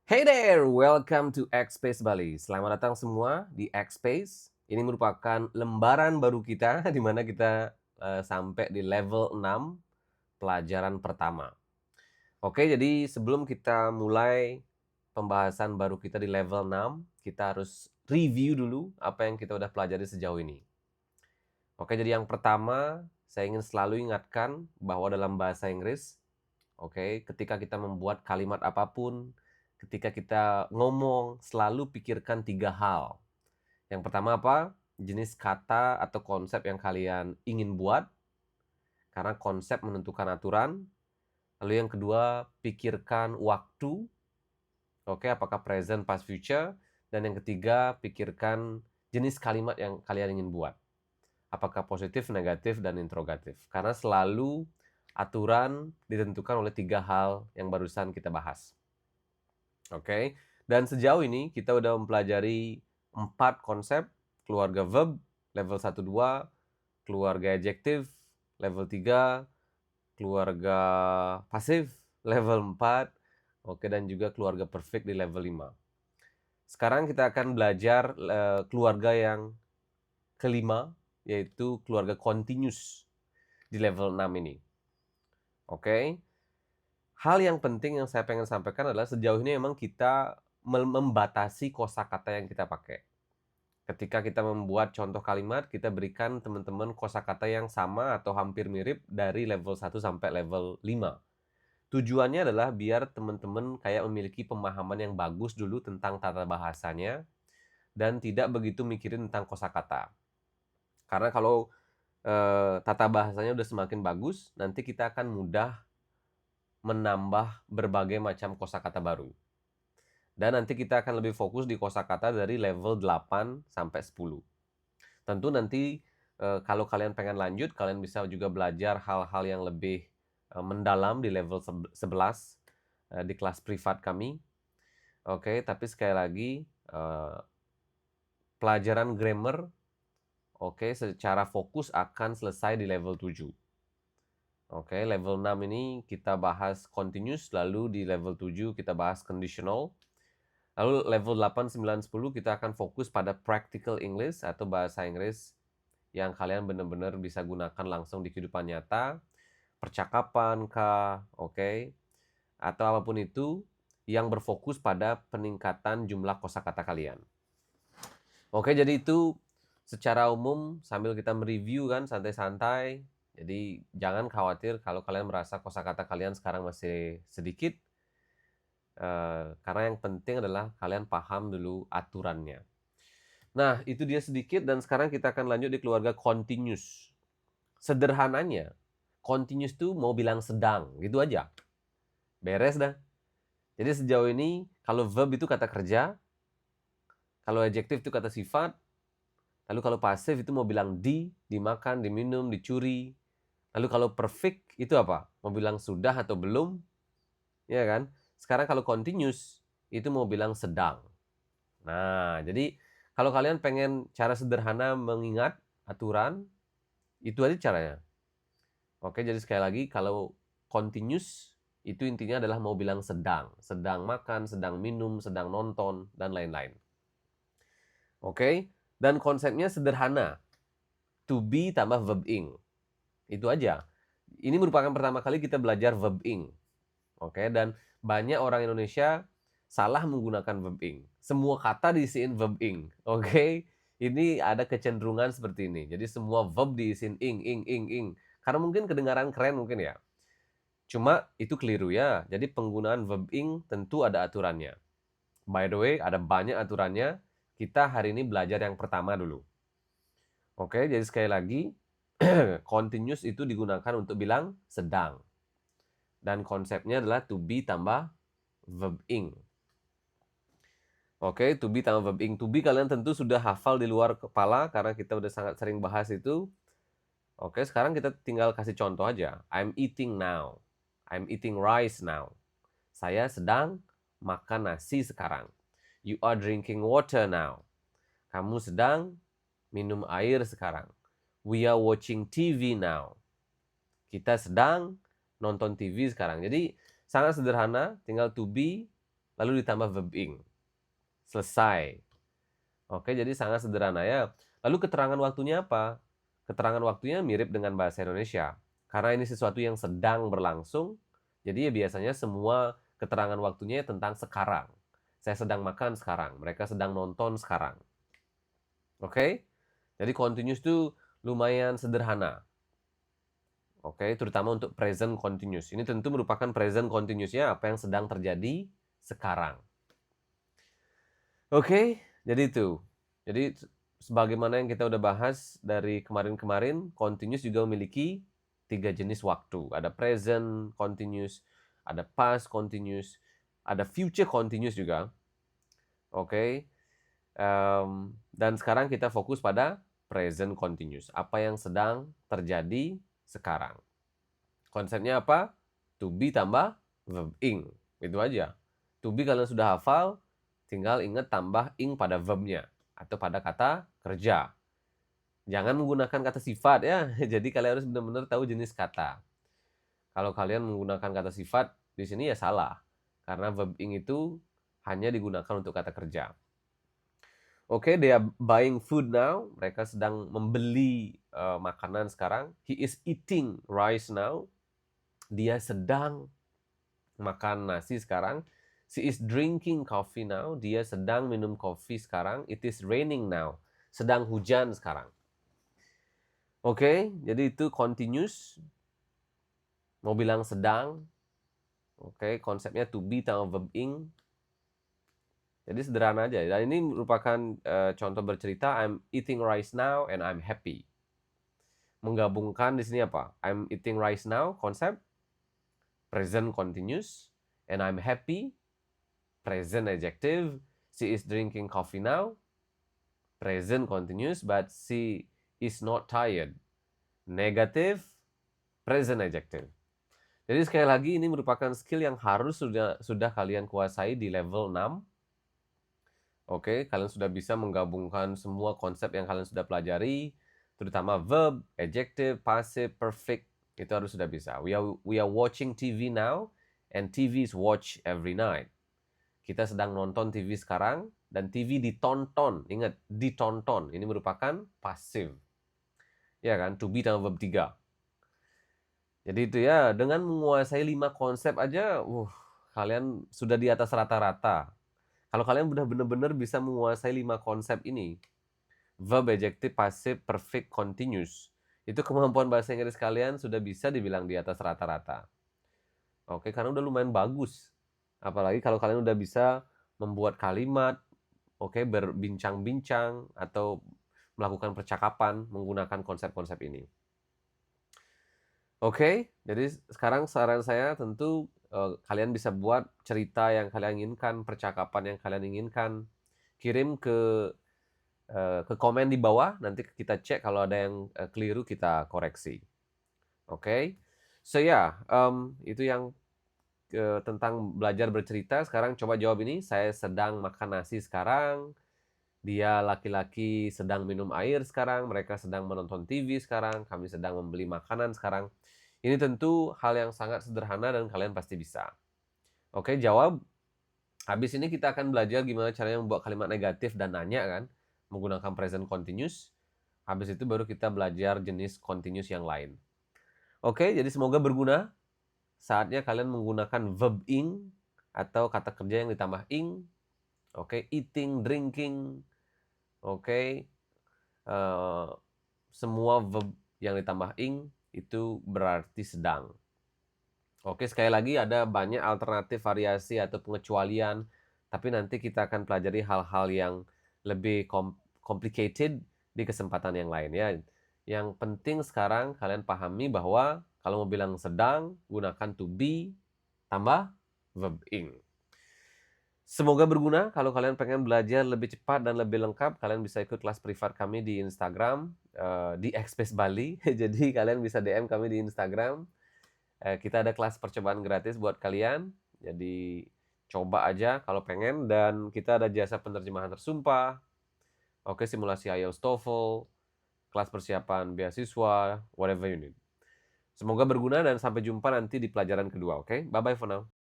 Hey there, welcome to X-Space Bali. Selamat datang semua di X-Space. Ini merupakan lembaran baru kita di mana kita sampai di level 6 pelajaran pertama. Oke, jadi sebelum kita mulai pembahasan baru kita di level 6, kita harus review dulu apa yang kita udah pelajari sejauh ini. Oke, jadi yang pertama, saya ingin selalu ingatkan bahwa dalam bahasa Inggris, oke, ketika kita membuat kalimat apapun, ketika kita ngomong, selalu pikirkan 3 hal. Yang pertama apa? Jenis kata atau konsep yang kalian ingin buat, karena konsep menentukan aturan. Lalu yang kedua, pikirkan waktu, oke, apakah present, past, future. Dan yang ketiga, pikirkan jenis kalimat yang kalian ingin buat. Apakah positif, negatif, dan interrogatif. Karena selalu aturan ditentukan oleh 3 hal yang barusan kita bahas. Oke, dan sejauh ini kita udah mempelajari 4 konsep, keluarga verb, level 1-2, keluarga adjektif, level 3, keluarga pasif, level 4, oke, dan juga keluarga perfect di level 5. Sekarang kita akan belajar keluarga yang kelima, yaitu keluarga continuous di level 6 ini. Oke. Hal yang penting yang saya pengen sampaikan adalah sejauh ini memang kita membatasi kosakata yang kita pakai. Ketika kita membuat contoh kalimat, kita berikan teman-teman kosakata yang sama atau hampir mirip dari level 1 sampai level 5. Tujuannya adalah biar teman-teman kayak memiliki pemahaman yang bagus dulu tentang tata bahasanya dan tidak begitu mikirin tentang kosakata. Karena kalau tata bahasanya udah semakin bagus, nanti kita akan mudah menambah berbagai macam kosakata baru. Dan nanti kita akan lebih fokus di kosakata dari level 8 sampai 10. Tentu nanti kalau kalian pengen lanjut, kalian bisa juga belajar hal-hal yang lebih mendalam di level 11 di kelas privat kami. Oke, tapi sekali lagi pelajaran grammar secara fokus akan selesai di level 7. Oke, level 6 ini kita bahas continuous, lalu di level 7 kita bahas conditional. Lalu level 8, 9, 10 kita akan fokus pada practical English atau bahasa Inggris yang kalian benar-benar bisa gunakan langsung di kehidupan nyata, percakapan kah, oke, atau apapun itu yang berfokus pada peningkatan jumlah kosakata kalian. Oke, jadi itu secara umum sambil kita mereview kan santai-santai. Jadi jangan khawatir kalau kalian merasa kosakata kalian sekarang masih sedikit. Karena yang penting adalah kalian paham dulu aturannya. Nah, itu dia sedikit dan sekarang kita akan lanjut di keluarga continuous. Sederhananya, continuous itu mau bilang sedang, gitu aja. Beres dah. Jadi sejauh ini kalau verb itu kata kerja, kalau adjektif itu kata sifat, lalu kalau pasif itu mau bilang dimakan, diminum, dicuri. Lalu kalau perfect itu apa? Mau bilang sudah atau belum, ya kan? Sekarang kalau continuous itu mau bilang sedang. Nah, jadi kalau kalian pengen cara sederhana mengingat aturan, itu aja caranya. Oke, jadi sekali lagi kalau continuous itu intinya adalah mau bilang sedang. Sedang makan, sedang minum, sedang nonton, dan lain-lain. Oke, dan konsepnya sederhana. To be tambah verb ing. Itu aja. Ini merupakan pertama kali kita belajar verb ing. Oke, dan banyak orang Indonesia salah menggunakan verb ing. Semua kata diisiin verb ing. Oke, ini ada kecenderungan seperti ini. Jadi semua verb diisiin ing. Karena mungkin kedengaran keren mungkin ya. Cuma itu keliru ya. Jadi penggunaan verb ing tentu ada aturannya. By the way, ada banyak aturannya. Kita hari ini belajar yang pertama dulu. Oke, jadi sekali lagi, continuous itu digunakan untuk bilang sedang. Dan konsepnya adalah to be tambah verb ing. Oke, to be tambah verb ing. To be kalian tentu sudah hafal di luar kepala karena kita udah sangat sering bahas itu. Oke, sekarang kita tinggal kasih contoh aja. I'm eating now. I'm eating rice now. Saya sedang makan nasi sekarang. You are drinking water now. Kamu sedang minum air sekarang. We are watching TV now. Kita sedang nonton TV sekarang. Jadi sangat sederhana, tinggal to be lalu ditambah verb ing. Selesai. Oke, jadi sangat sederhana ya. Lalu keterangan waktunya apa? Keterangan waktunya mirip dengan bahasa Indonesia. Karena ini sesuatu yang sedang berlangsung, jadi ya biasanya semua keterangan waktunya tentang sekarang. Saya sedang makan sekarang, mereka sedang nonton sekarang. Oke? Jadi continuous itu lumayan sederhana. Oke, terutama untuk present continuous. Ini tentu merupakan present continuous-nya apa yang sedang terjadi sekarang. Oke, jadi itu. Jadi sebagaimana yang kita udah bahas dari kemarin-kemarin, continuous juga memiliki 3 jenis waktu. Ada present continuous, ada past continuous, ada future continuous juga. Oke. Dan sekarang kita fokus pada present continuous. Apa yang sedang terjadi sekarang. Konsepnya apa? To be tambah verb ing. Itu aja. To be kalian sudah hafal, tinggal ingat tambah ing pada verbnya atau pada kata kerja. Jangan menggunakan kata sifat ya. Jadi kalian harus benar-benar tahu jenis kata. Kalau kalian menggunakan kata sifat di sini ya salah. Karena verb ing itu hanya digunakan untuk kata kerja. Oke, they are buying food now. Mereka sedang membeli makanan sekarang. He is eating rice now. Dia sedang makan nasi sekarang. She is drinking coffee now. Dia sedang minum kopi sekarang. It is raining now. Sedang hujan sekarang. Oke, jadi itu continuous. Mau bilang sedang. Oke, konsepnya to be tambah verb ing. Jadi sederhana aja. Dan ini merupakan contoh bercerita. I'm eating rice now and I'm happy. Menggabungkan di sini apa? I'm eating rice now, konsep present continuous, and I'm happy, present adjective. She is drinking coffee now, present continuous, but she is not tired. Negative, present adjective. Jadi sekali lagi ini merupakan skill yang harus sudah kalian kuasai di level 6. Oke, kalian sudah bisa menggabungkan semua konsep yang kalian sudah pelajari, terutama verb, adjective, passive, perfect, itu harus sudah bisa. We are watching TV now, and TV is watched every night. Kita sedang nonton TV sekarang, dan TV ditonton. Ingat, ditonton. Ini merupakan passive. Ya kan, to be tambah verb 3. Jadi itu ya, dengan menguasai 5 konsep aja, kalian sudah di atas rata-rata. Kalau kalian udah benar-benar bisa menguasai 5 konsep ini, verb, adjective, passive, perfect, continuous, itu kemampuan bahasa Inggris kalian sudah bisa dibilang di atas rata-rata. Oke, karena udah lumayan bagus. Apalagi kalau kalian udah bisa membuat kalimat, oke, berbincang-bincang, atau melakukan percakapan menggunakan konsep-konsep ini. Oke, jadi sekarang saran saya tentu kalian bisa buat cerita yang kalian inginkan, percakapan yang kalian inginkan, kirim ke komen di bawah, nanti kita cek kalau ada yang keliru kita koreksi. Oke, so ya, itu yang tentang belajar bercerita. Sekarang coba jawab ini, saya sedang makan nasi sekarang, dia laki-laki sedang minum air sekarang, mereka sedang menonton TV sekarang, kami sedang membeli makanan sekarang. Ini tentu hal yang sangat sederhana dan kalian pasti bisa. Oke, jawab. Habis ini kita akan belajar gimana caranya membuat kalimat negatif dan nanya kan, menggunakan present continuous. Habis itu baru kita belajar jenis continuous yang lain. Oke, jadi semoga berguna. Saatnya kalian menggunakan verb ing atau kata kerja yang ditambah ing. Oke, eating, drinking. Oke, semua verb yang ditambah ing itu berarti sedang. Oke, sekali lagi ada banyak alternatif variasi atau pengecualian, tapi nanti kita akan pelajari hal-hal yang lebih complicated di kesempatan yang lain ya. Yang penting sekarang kalian pahami bahwa kalau mau bilang sedang, gunakan to be tambah verb ing. Semoga berguna. Kalau kalian pengen belajar lebih cepat dan lebih lengkap, kalian bisa ikut kelas privat kami di Instagram, di Xpace Bali. Jadi kalian bisa DM kami di Instagram. Kita ada kelas percobaan gratis buat kalian. Jadi coba aja kalau pengen. Dan kita ada jasa penerjemahan tersumpah. Oke, simulasi IELTS, TOEFL, kelas persiapan beasiswa, whatever you need. Semoga berguna dan sampai jumpa nanti di pelajaran kedua, oke? Bye-bye for now.